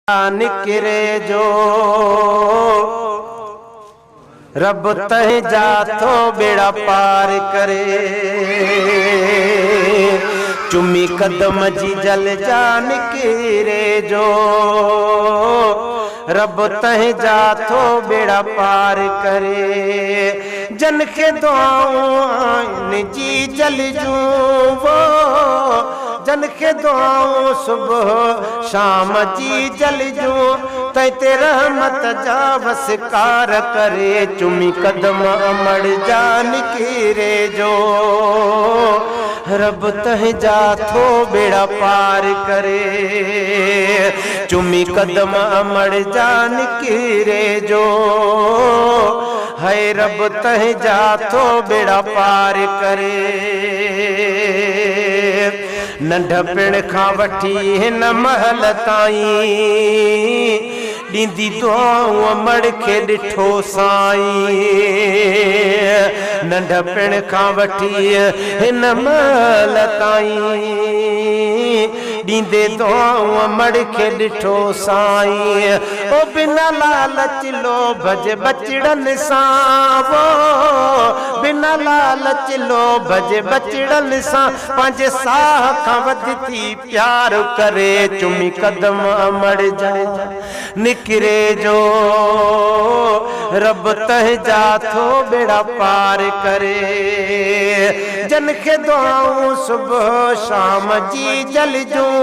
निकरे जो रब तह जाथो बेड़ा पार करे। चुमी कदम जी जल जा निकरे जो रब तह जाथो बेड़ा पार करे। जन के दुआऊं जी जल जूं वो जन के दुआऊं सुबह शाम जी जल जूं ते रहमत जा वसकार करे। चुमी कदम अमड़ जा निकरे जो रब तह जाथो बेड़ा पार करे। चुमी कदम अमड़ जा निकरे जो है रब तह जाथो बेड़ा पार करे। नंढपिण खां वठी हिन महल ताईं ॾींदी दुआऊं अमड़ खे ॾिठो साईं। नंढपिण खां वठी हिन महल ताईं ॾींदे दुआऊं अमड़ खे ॾिठो साईं। ओ बिना लालच लोभ जे बचड़नि सां वो बिना लालच लोभ जे बचड़नि सां पंहिंजे साह खां वधी थी प्यार करे। चुमी कदम अमड़ जा निकरे जो रब तह जाथो बेड़ा पार करे। जन के दुआऊं सुबह शाम जी जल जूं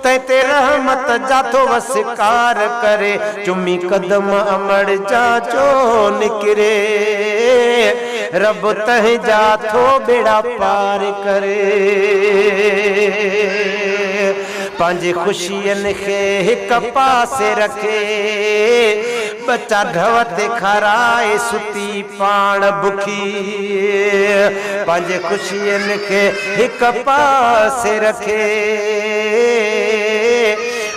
ते रहमत जाथो वसकार करे। चुमी कदम अमड़ जा जो निकरे रब तह जाथो बेड़ा पार करे। पांजे खुशियन खे हिक पासे रखे बच्चा ढवते खराए सुती पाण बुखी। पांजे खुशियन खे हिक पासे रखे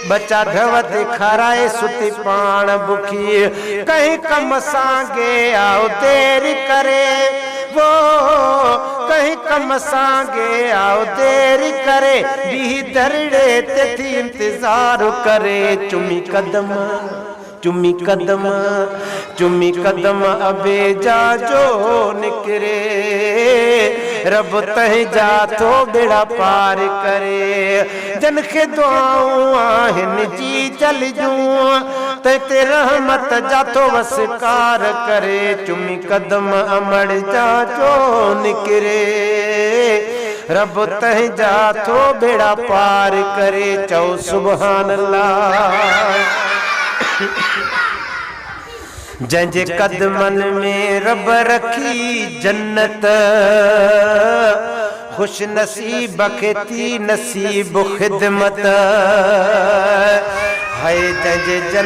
बच्चा ढवते खराए सुती पाण बुखी। कहीं कम सांगे आओ देर करे वो कहीं कम सांगे आओ देर करे भी दरड़े ते थी इंतजार करे। चुमी कदम चुमी कदम अबे जा जो निकरे रब तह जाथो बेड़ा पार करे। जन के दुआऊं आहिन जी जल जूं ते रहमत जाथो वसकार करे। चुमी कदम अमड़ जा जो निकरे रब तह जाथो बेड़ा पार करे। चौ सुभान अल्लाह। जंहिंजे कदमन में रब रखी जन्नत खुश नसीब खे थी नसीब खिदमत है। जंहिंजे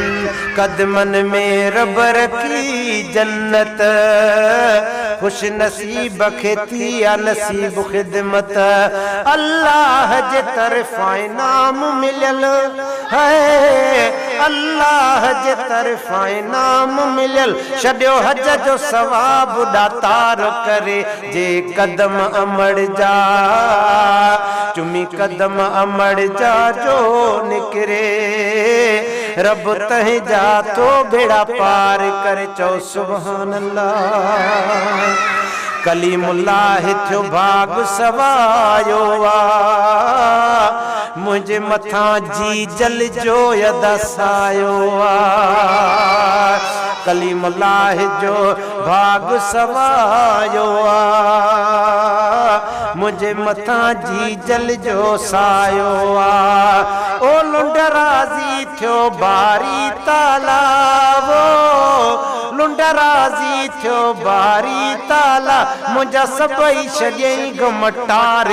कदमन में रब रखी जन्नत खुश नसीब खे थी नसीब खिदमत। अल्लाह जे तरफां इनाम मिलियल है अल्लाह जे तरफां इनाम मिलियल छॾियो हज जो सवाब दातार करे। जे कदम अमड़ जा चुमी कदम अमड़ जा जो निकरे रब तह जाथो बेड़ा पार करे। चौ सुभान अल्लाह। कलीमुल्लाह थियो भाग सवायो आ मुझे मथा जी जल जो यदसायो आ। कलीमुल्लाह जो भाग सवायो आ मुझे मथा जी जल जो सायो आ। ओ लुंड राज़ी थियो बारी ताला वो लुंड राज़ी थियो बारी ताला मुझा सबई छॾियईं गमटार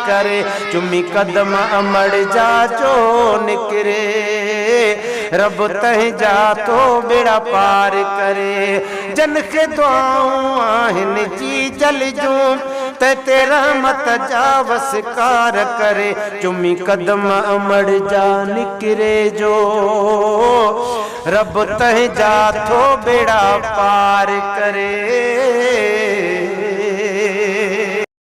करे। चुमी कदम अमड़ जा जो निकरे रब तह जाथो बेड़ा पार करे। जन के दुआऊं आहिन जी जल जूं ते रहमत जा वसकार करे। चुमी कदम अमड़ जा निकरे जो रब तह जाथो बेड़ा पार करे।